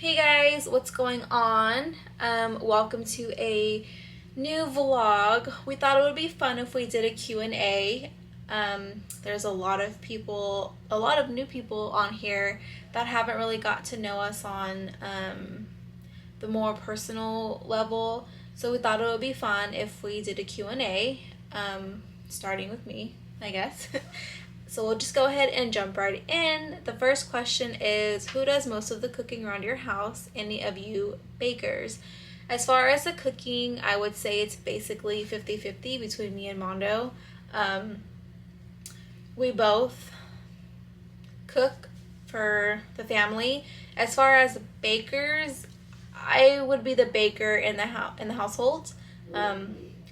Hey guys, what's going on? Welcome to a new vlog. We thought it would be fun if we did a Q&A. There's a lot of new people on here that haven't really got to know us on the more personal level. So we thought it would be fun if we did a Q&A, starting with me, I guess. So we'll just go ahead and jump right in. The first question is, who does most of the cooking around your house? Any of you bakers? As far as the cooking, I would say it's basically 50-50 between me and Mondo. We both cook for the family. As far as bakers, I would be the baker in the household. I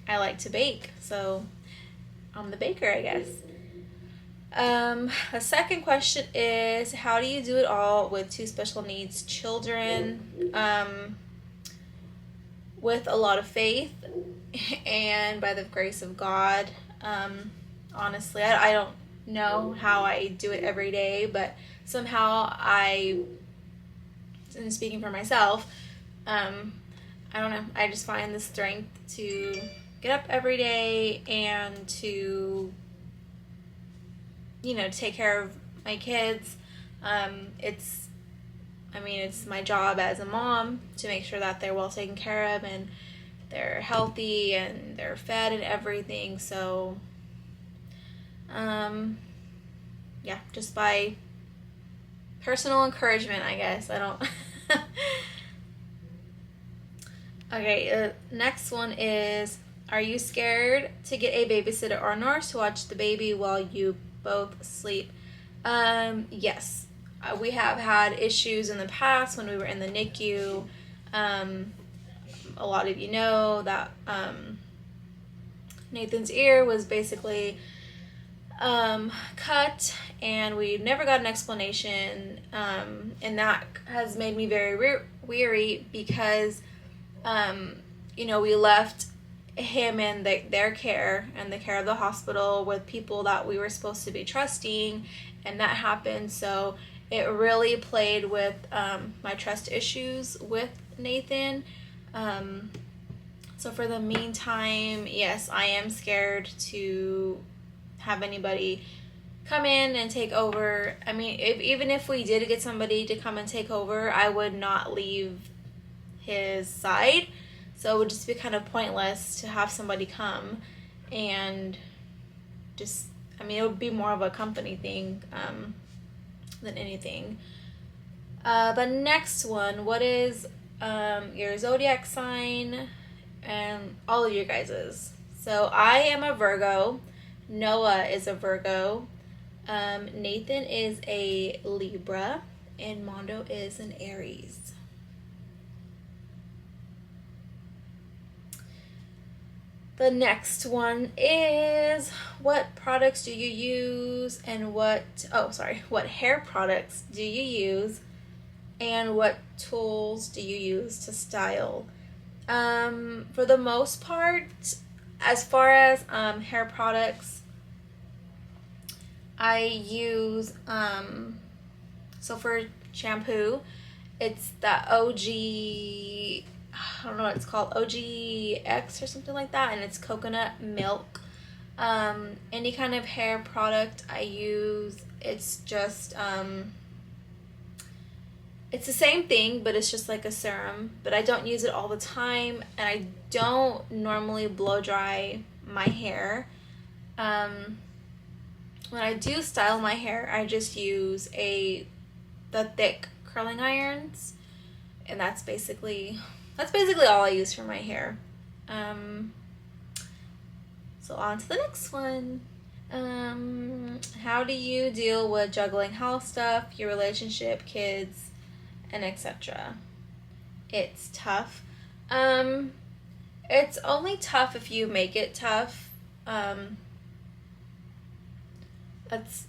like to bake, so I'm the baker, I guess. The second question is, how do you do it all with 2 special needs children? With a lot of faith and by the grace of God. Honestly, I don't know how I do it every day, but somehow and speaking for myself, I don't know, I just find the strength to get up every day and to take care of my kids. It's my job as a mom to make sure that they're well taken care of and they're healthy and they're fed and everything. So, yeah, just by personal encouragement, I guess. I don't. Okay, next one is, are you scared to get a babysitter or nurse to watch the baby while you both sleep? Yes. We have had issues in the past when we were in the NICU. A lot of you know that Nathan's ear was basically cut, and we never got an explanation, and that has made me very weary because we left him in their care and the care of the hospital with people that we were supposed to be trusting, and that happened. So it really played with my trust issues with Nathan. So for the meantime, yes, I am scared to have anybody come in and take over. I mean, even if we did get somebody to come and take over, I would not leave his side. So it would just be kind of pointless to have somebody come and just, it would be more of a company thing than anything. But next one, what is your zodiac sign? And all of your guys's. So I am a Virgo. Noah is a Virgo. Nathan is a Libra. And Mondo is an Aries. The next one is, what products do you use and what hair products do you use and what tools do you use to style? For the most part, as far as hair products, I use, so for shampoo, it's the OG, I don't know what it's called, OGX or something like that, and it's coconut milk. Any kind of hair product I use, it's just, it's the same thing, but it's just like a serum, but I don't use it all the time, and I don't normally blow dry my hair. When I do style my hair, I just use the thick curling irons, and that's basically all I use for my hair. So on to the next one. How do you deal with juggling house stuff, your relationship, kids, and etc.? It's tough. It's only tough if you make it tough. That's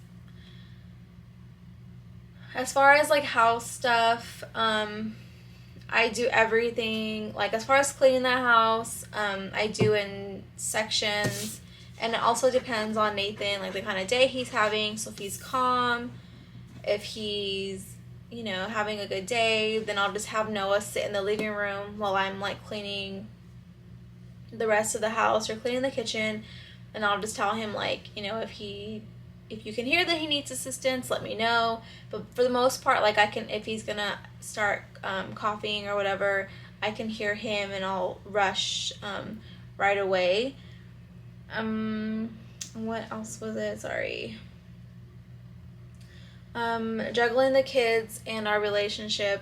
as far as like house stuff. I do everything, like as far as cleaning the house, I do in sections, and it also depends on Nathan, like the kind of day he's having. So if he's calm, if he's, having a good day, then I'll just have Noah sit in the living room while I'm like cleaning the rest of the house or cleaning the kitchen, and I'll just tell him like, if you can hear that he needs assistance, let me know. But for the most part, like if he's gonna start coughing or whatever, I can hear him and I'll rush right away. What else was it? Sorry. Juggling the kids and our relationship.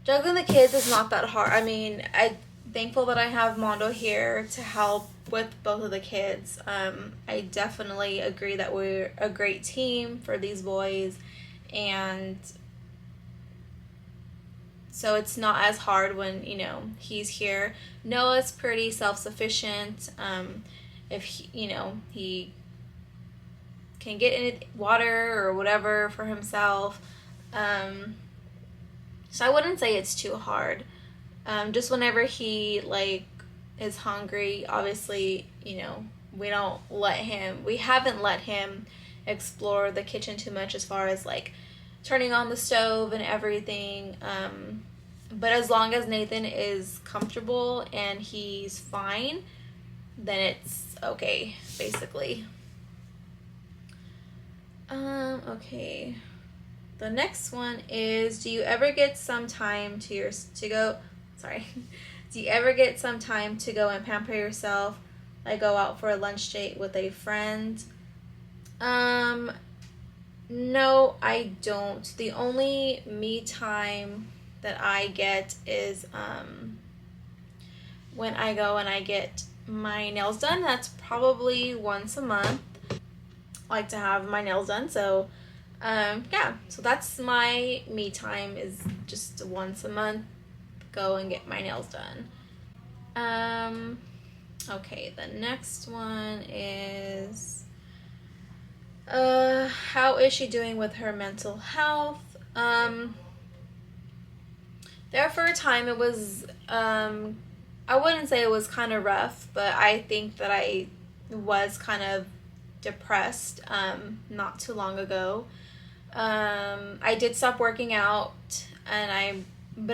Juggling the kids is not that hard. I mean, I'm thankful that I have Mondo here to help with both of the kids. I definitely agree that we're a great team for these boys, and so it's not as hard when, he's here. Noah's pretty self-sufficient. If he can get in water or whatever for himself. So I wouldn't say it's too hard. Just whenever he like is hungry, obviously, we haven't let him explore the kitchen too much as far as like turning on the stove and everything. But as long as Nathan is comfortable and he's fine, then it's okay, basically. Okay. The next one is, do you ever get some time do you ever get some time to go and pamper yourself, like go out for a lunch date with a friend? No, I don't. The only me time that I get is when I go and I get my nails done. That's probably once a month. I like to have my nails done, so yeah, so that's my me time, is just once a month, go and get my nails done. Okay, the next one is, how is she doing with her mental health? There for a time it was, I wouldn't say it was kind of rough, but I think that I was kind of depressed, not too long ago. I did stop working out, and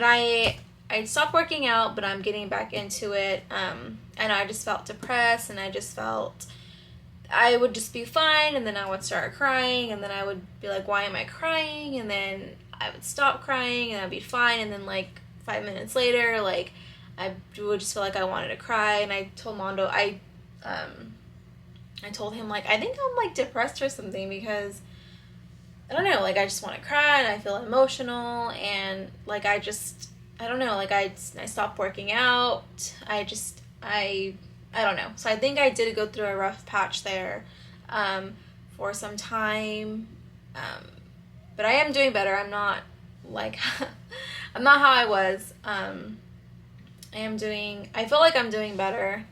I stopped working out, but I'm getting back into it. And I just felt depressed, and I just felt I would just be fine, and then I would start crying, and then I would be like, why am I crying? And then I would stop crying, and I'd be fine, and then like 5 minutes later, like I would just feel like I wanted to cry. And I told Mondo, I told him, like, I think I'm like depressed or something, because I don't know, like I just want to cry and I feel emotional, and like I don't know, like I stopped working out. I don't know. So I think I did go through a rough patch there for some time. But I am doing better. I'm not like I'm not how I was. I feel like I'm doing better.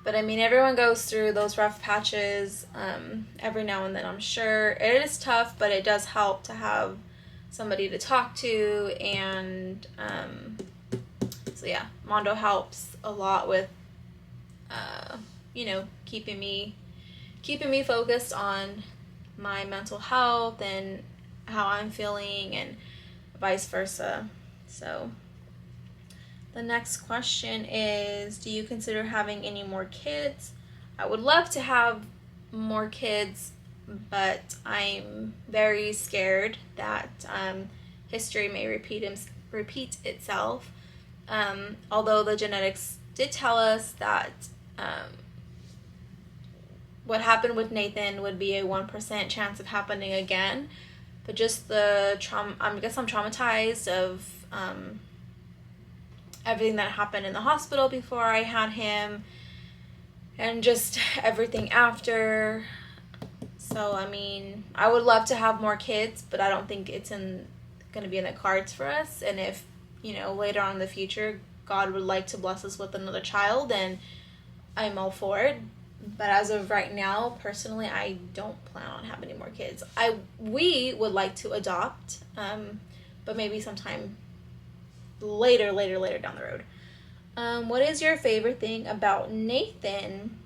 But I mean, everyone goes through those rough patches every now and then, I'm sure. It is tough, but it does help to have somebody to talk to. And so yeah, Mondo helps a lot with, keeping me focused on my mental health and how I'm feeling, and vice versa. So the next question is, do you consider having any more kids? I would love to have more kids, but I'm very scared that history may repeat itself. Although the genetics did tell us that what happened with Nathan would be a 1% chance of happening again. But just the trauma, I guess I'm traumatized of everything that happened in the hospital before I had him, and just everything after. So, I mean, I would love to have more kids, but I don't think it's going to be in the cards for us. And if, later on in the future, God would like to bless us with another child, then I'm all for it. But as of right now, personally, I don't plan on having any more kids. We would like to adopt, but maybe sometime later down the road. What is your favorite thing about Nathan?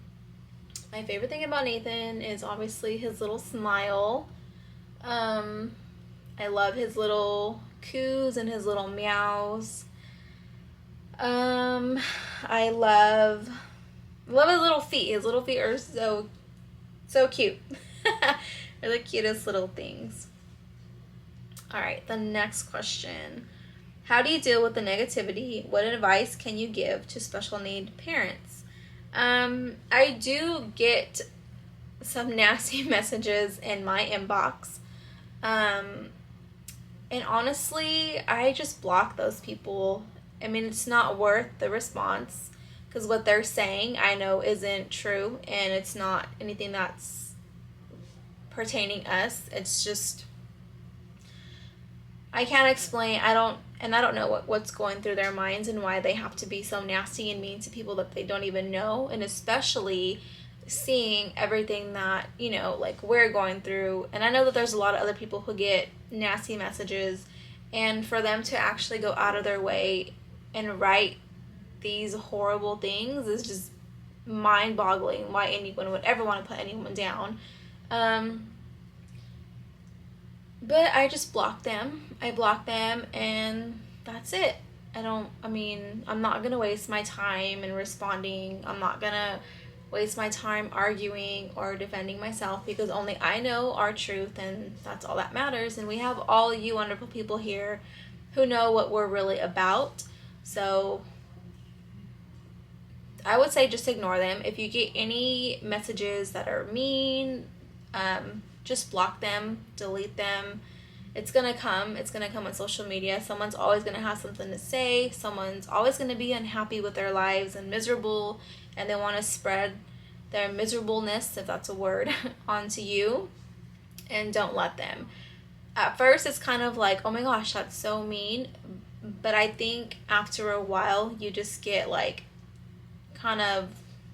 My favorite thing about Nathan is obviously his little smile. I love his little coos and his little meows. I love his little feet. His little feet are so cute. They're the cutest little things. All right, the next question. How do you deal with the negativity? What advice can you give to special need parents? I do get some nasty messages in my inbox. And honestly, I just block those people. I mean, it's not worth the response, because what they're saying I know isn't true, and it's not anything that's pertaining us. It's just, I can't explain. I don't know what's going through their minds and why they have to be so nasty and mean to people that they don't even know, and especially seeing everything that, like we're going through. And I know that there's a lot of other people who get nasty messages, and for them to actually go out of their way and write these horrible things is just mind-boggling, why anyone would ever want to put anyone down. But I just block them. I block them, and that's it. I'm not going to waste my time in responding. I'm not going to waste my time arguing or defending myself, because only I know our truth, and that's all that matters. And we have all you wonderful people here who know what we're really about. So I would say just ignore them. If you get any messages that are mean, just block them, delete them. It's going to come on social media. Someone's always going to have something to say. Someone's always going to be unhappy with their lives and miserable, and they want to spread their miserableness, if that's a word, onto you, and don't let them. At first, it's kind of like, oh my gosh, that's so mean. But I think after a while, you just get like kind of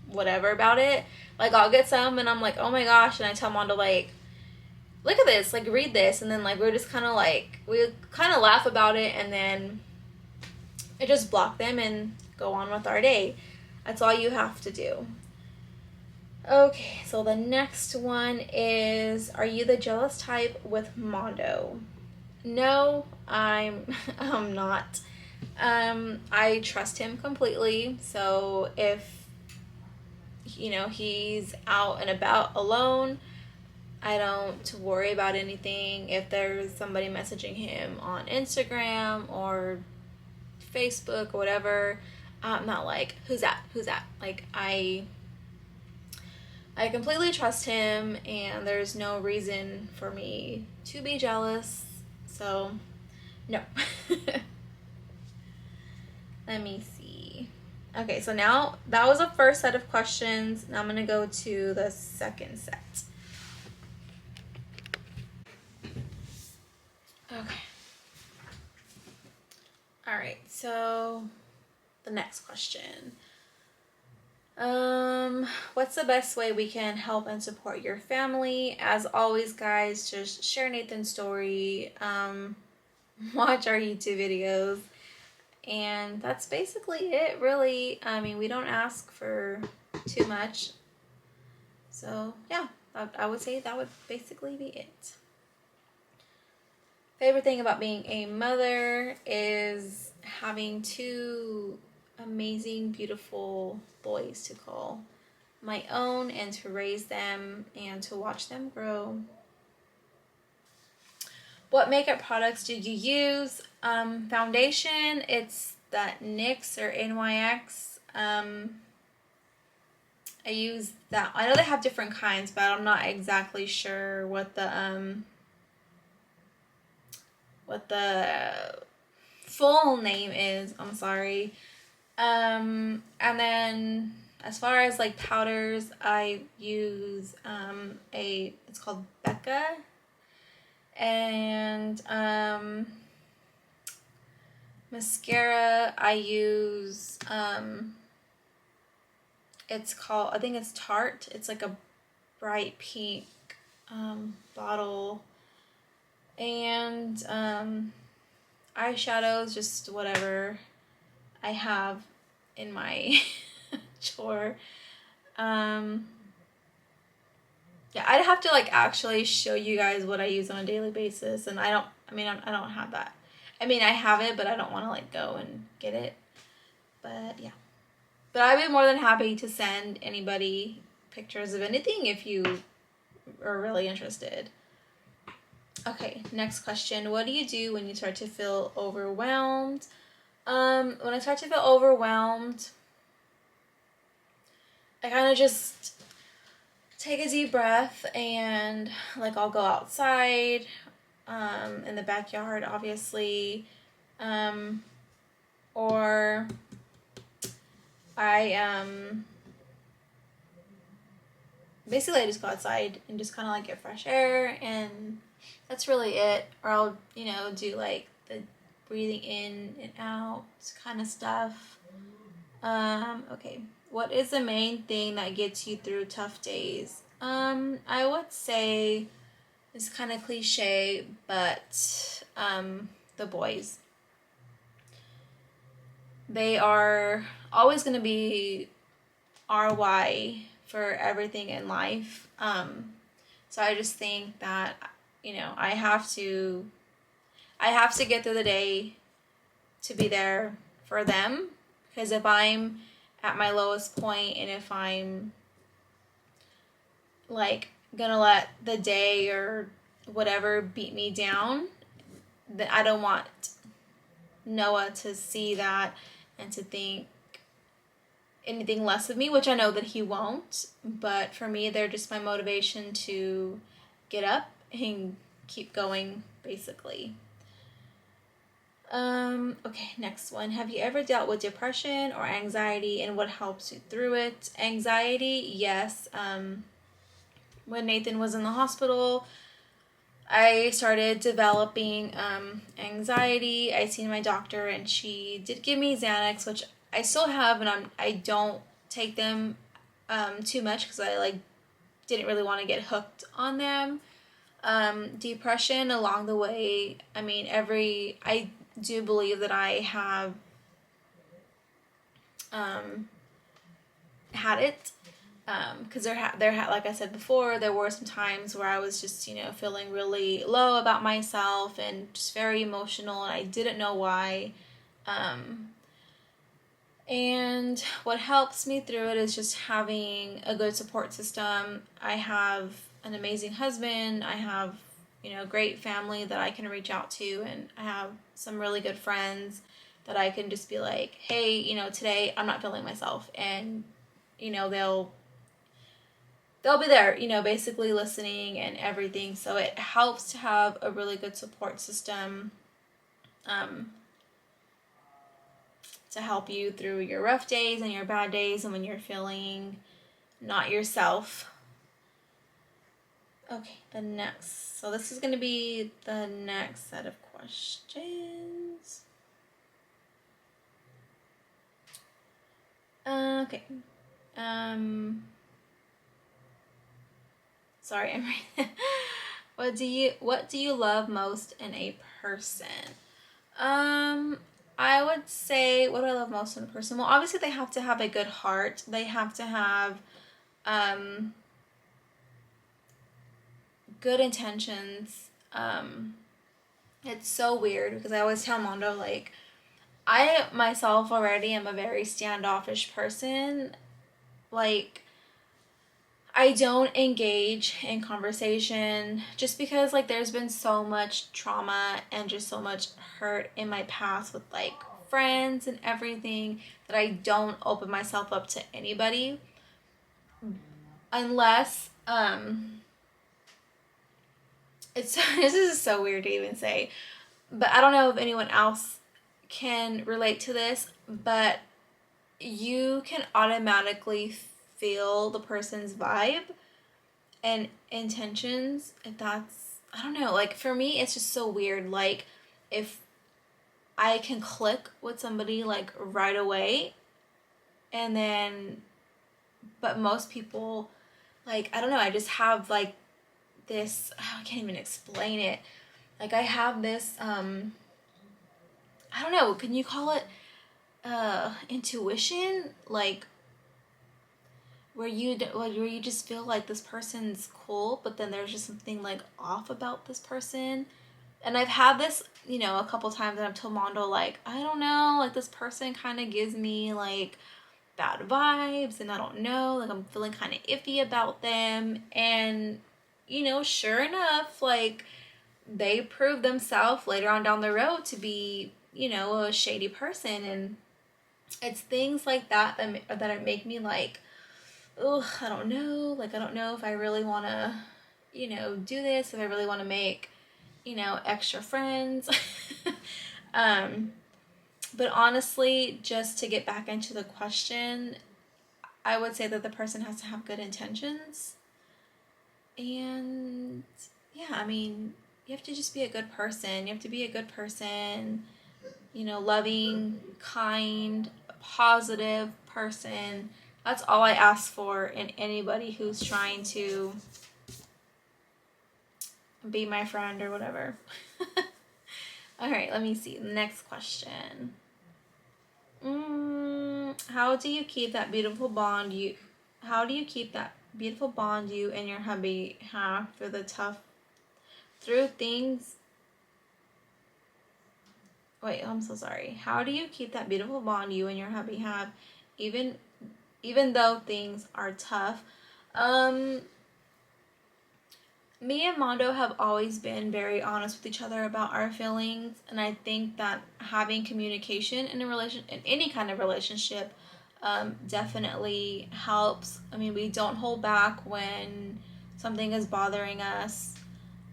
whatever about it. Like, I'll get some and I'm like, oh my gosh, and I tell Mom to like, look at this, like read this, and then like we're just kind of like, we kind of laugh about it, and then I just block them and go on with our day. That's all you have to do. Okay, so the next one is, are you the jealous type with Mondo? No, I'm not. I trust him completely, so if he's out and about alone, I don't worry about anything. If there's somebody messaging him on Instagram or Facebook or whatever, I'm not like, who's that? Like, I completely trust him, and there's no reason for me to be jealous. So, no. Let me see. Okay, so now that was the first set of questions. Now I'm going to go to the second set. Okay. All right, so the next question. What's the best way we can help and support your family? As always, guys, just share Nathan's story, watch our YouTube videos, and that's basically it, really. I mean, we don't ask for too much. So, yeah, I would say that would basically be it. Favorite thing about being a mother is having two amazing, beautiful boys to call my own, and to raise them and to watch them grow. What makeup products do you use? Foundation, it's that NYX or NYX. I use that. I know they have different kinds, but I'm not exactly sure what the full name is. I'm sorry. And then as far as like powders, I use it's called Becca, and mascara I use it's called, I think it's Tarte. It's like a bright pink bottle, and eyeshadows, just whatever I have in my drawer. Yeah, I'd have to like actually show you guys what I use on a daily basis, and I don't have that. I mean, I have it, but I don't want to like go and get it. But yeah. But I'd be more than happy to send anybody pictures of anything if you are really interested. Okay, next question. What do you do when you start to feel overwhelmed? When I start to feel overwhelmed, I kind of just take a deep breath and like I'll go outside, in the backyard, obviously, or I basically I just go outside and just kind of like get fresh air, and that's really it. Or I'll do like the breathing in and out kind of stuff. Okay. What is the main thing that gets you through tough days? I would say it's kind of cliche, but the boys. They are always going to be our why for everything in life. So I just think that I have to get through the day to be there for them, because if I'm at my lowest point and if I'm like gonna let the day or whatever beat me down, then I don't want Noah to see that and to think anything less of me, which I know that he won't. But for me, they're just my motivation to get up and keep going, basically. Okay, next one. Have you ever dealt with depression or anxiety, and what helps you through it? Anxiety, yes. When Nathan was in the hospital, I started developing anxiety. I seen my doctor, and she did give me Xanax, which I still have, and I don't take them too much because I like didn't really want to get hooked on them. Depression along the way. I mean, I do believe that I have had it, because like I said before, there were some times where I was just feeling really low about myself and just very emotional, and I didn't know why. And what helps me through it is just having a good support system. I have an amazing husband. I have great family that I can reach out to, and I have some really good friends that I can just be like, hey, today I'm not feeling myself, and they'll be there, basically listening and everything. So it helps to have a really good support system to help you through your rough days and your bad days and when you're feeling not yourself. Okay, the next. So this is going to be the next set of questions. Okay. Sorry, I'm reading. What do you love most in a person? I would say, what do I love most in a person? Well, obviously they have to have a good heart. They have to have good intentions. It's so weird because I always tell Mondo, like, I myself already am a very standoffish person. Like, I don't engage in conversation just because, like, there's been so much trauma and just so much hurt in my past with, like, friends and everything that I don't open myself up to anybody unless, this is so weird to even say, but I don't know if anyone else can relate to this, but you can automatically feel the person's vibe and intentions. If that's, I don't know, like for me it's just so weird. Like if I can click with somebody like right away, and then but most people, like, I don't know, I just have like this, I can't even explain it. Like I have this I don't know, can you call it intuition, like where you just feel like this person's cool, but then there's just something like off about this person. And I've had this, you know, a couple times, and I've told Mondo, like, I don't know, like this person kind of gives me like bad vibes, and I don't know, like I'm feeling kind of iffy about them. And you know, sure enough, like they prove themselves later on down the road to be, you know, a shady person. And it's things like that that make me like, ugh, I don't know. Like, I don't know if I really want to, you know, do this, if I really want to make, you know, extra friends. But honestly, just to get back into the question, I would say that the person has to have good intentions. And yeah, I mean, you have to just be a good person. You have to be a good person, you know, loving, kind, positive person. That's all I ask for in anybody who's trying to be my friend or whatever. All right, let me see. Next question. How do you keep that beautiful bond you and your hubby have through things? Wait, I'm so sorry. How do you keep that beautiful bond you and your hubby have even though things are tough? Me and Mondo have always been very honest with each other about our feelings, and I think that having communication in any kind of relationship, definitely helps. I mean, we don't hold back when something is bothering us,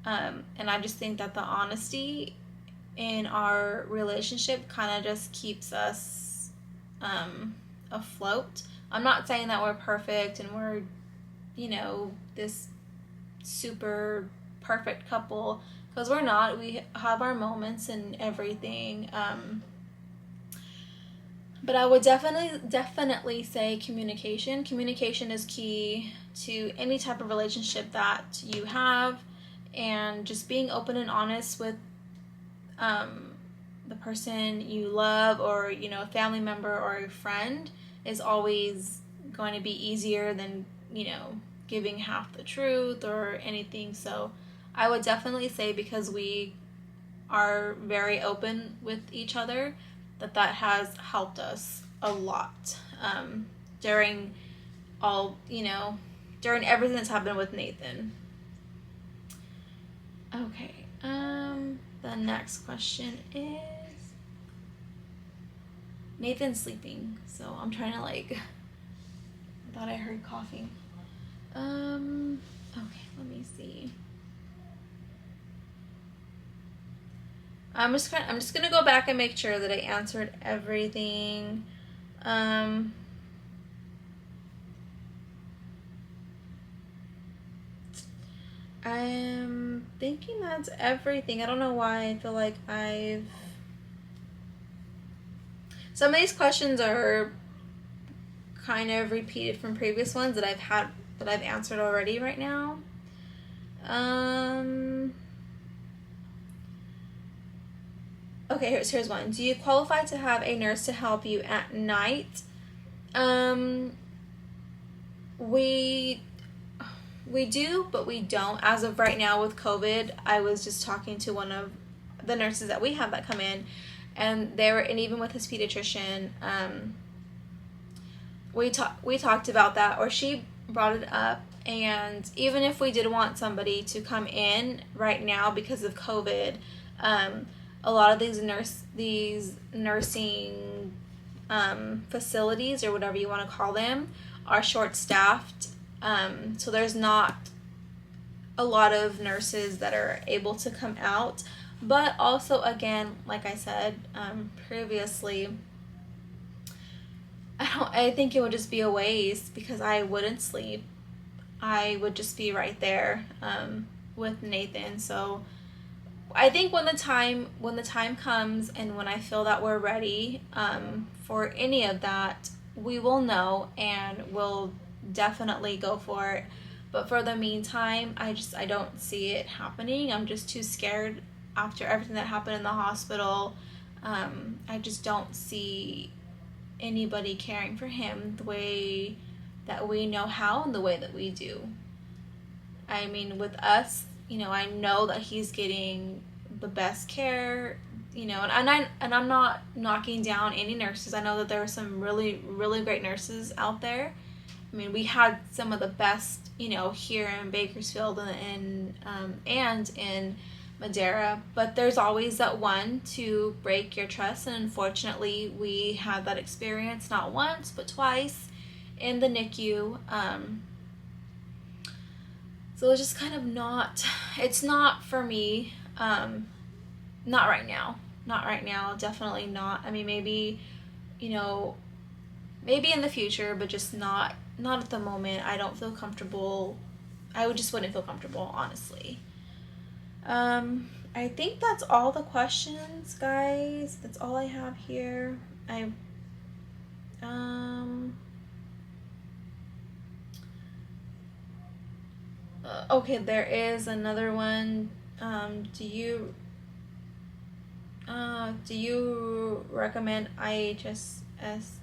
and I just think that the honesty in our relationship kind of just keeps us afloat. I'm not saying that we're perfect and we're, you know, this super perfect couple, because we're not. We have our moments and everything, but I would definitely say communication is key to any type of relationship that you have. And just being open and honest with the person you love, or, you know, a family member or a friend, is always going to be easier than, you know, giving half the truth or anything. So I would definitely say, because we are very open with each other, that has helped us a lot during during everything that's happened with Nathan. Okay, the next question is, Nathan's sleeping, so I'm trying to I thought I heard coughing. Okay, let me see. I'm just gonna go back and make sure that I answered everything. I'm thinking that's everything. I don't know why I feel like some of these questions are kind of repeated from previous ones that I've answered already right now. Okay, here's one. Do you qualify to have a nurse to help you at night? We do, but we don't. As of right now with COVID, I was just talking to one of the nurses that we have that come in, and even with his pediatrician, we talked about that, or she brought it up. And even if we did want somebody to come in right now because of COVID, a lot of these nursing facilities, or whatever you want to call them, are short-staffed. So there's not a lot of nurses that are able to come out. But also, again, like I said previously, I think it would just be a waste because I wouldn't sleep. I would just be right there with Nathan. So I think when the time comes and when I feel that we're ready for any of that, we will know and we'll definitely go for it. But for the meantime, I don't see it happening. I'm just too scared after everything that happened in the hospital. I just don't see anybody caring for him the way that we know how and the way that we do. I mean, with us, I know that he's getting the best care, and I'm not knocking down any nurses. I know that there are some really, really great nurses out there. I mean, we had some of the best, here in Bakersfield and in Madeira, but there's always that one to break your trust, and unfortunately we had that experience not once but twice in the NICU. So it's just kind of it's not for me. Not right now, definitely not. I mean, maybe in the future, but just not at the moment. I don't feel comfortable. I just wouldn't feel comfortable, honestly. I think that's all the questions, guys. That's all I have here. Okay, there is another one. Do you recommend IHSS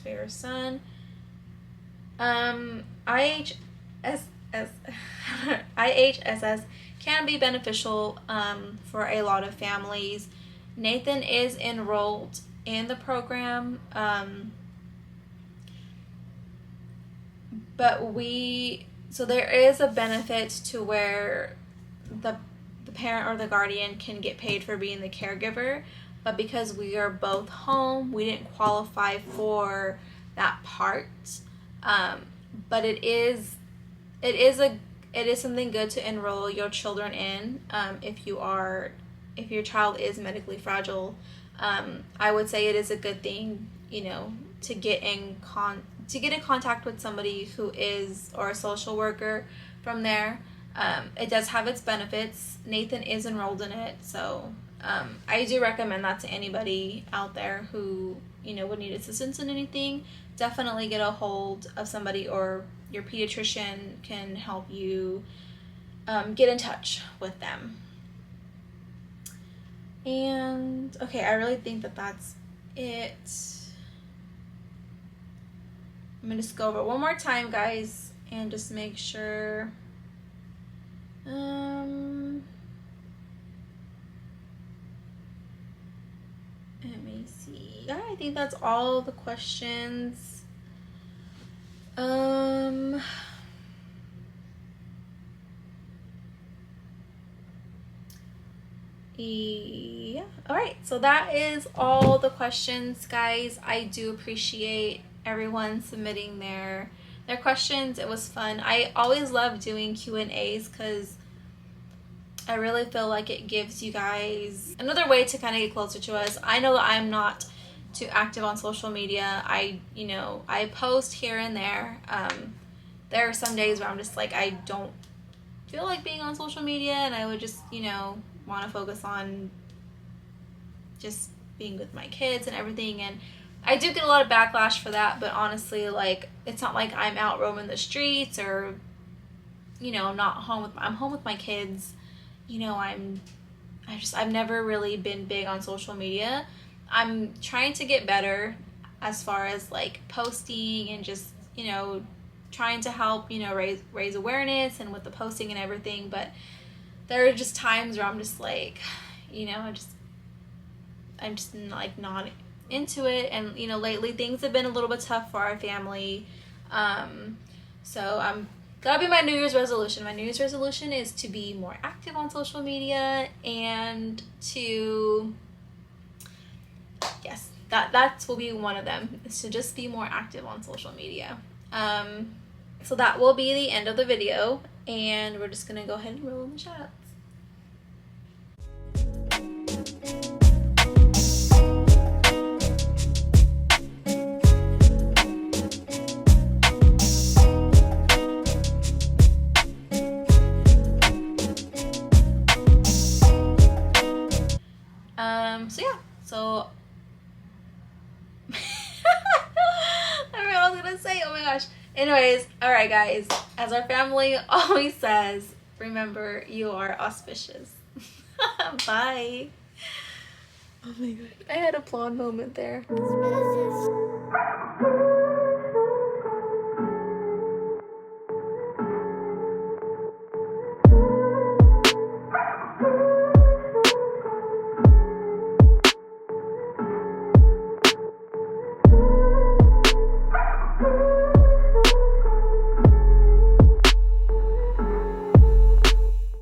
for your son? IHSS can be beneficial for a lot of families. Nathan is enrolled in the program, so there is a benefit to where the parent or the guardian can get paid for being the caregiver, but because we are both home, we didn't qualify for that part. But it is something good to enroll your children in if your child is medically fragile. I would say it is a good thing, to get in contact with somebody who is, or a social worker from there. It does have its benefits. Nathan is enrolled in it, so I do recommend that to anybody out there who would need assistance in anything. Definitely get a hold of somebody, or your pediatrician can help you get in touch with them. And okay, I really think that that's it. I'm gonna just go over it one more time, guys, and just make sure. Let me see. Yeah, I think that's all the questions. Yeah. All right. So that is all the questions, guys. I do appreciate everyone submitting their questions. It was fun. I always love doing Q&As because I really feel like it gives you guys another way to kind of get closer to us. I know that I'm not too active on social media. I post here and there. There are some days where I'm just like, I don't feel like being on social media, and I would just, want to focus on just being with my kids and everything. And I do get a lot of backlash for that, but honestly, like, it's not like I'm out roaming the streets or, not home I'm home with my kids. I've never really been big on social media. I'm trying to get better as far as like posting and just, trying to help, raise awareness and with the posting and everything. But there are just times where I'm just like, I'm just like not into it. And, lately things have been a little bit tough for our family. So that'll be my New Year's resolution. My New Year's resolution is to be more active on social media and to, yes, that will be one of them, is to just be more active on social media. So that will be the end of the video, and we're just gonna go ahead and roll in the shoutouts. gosh. Anyways, alright guys. As our family always says, remember, you are auspicious. Bye. Oh my god. I had a blonde moment there.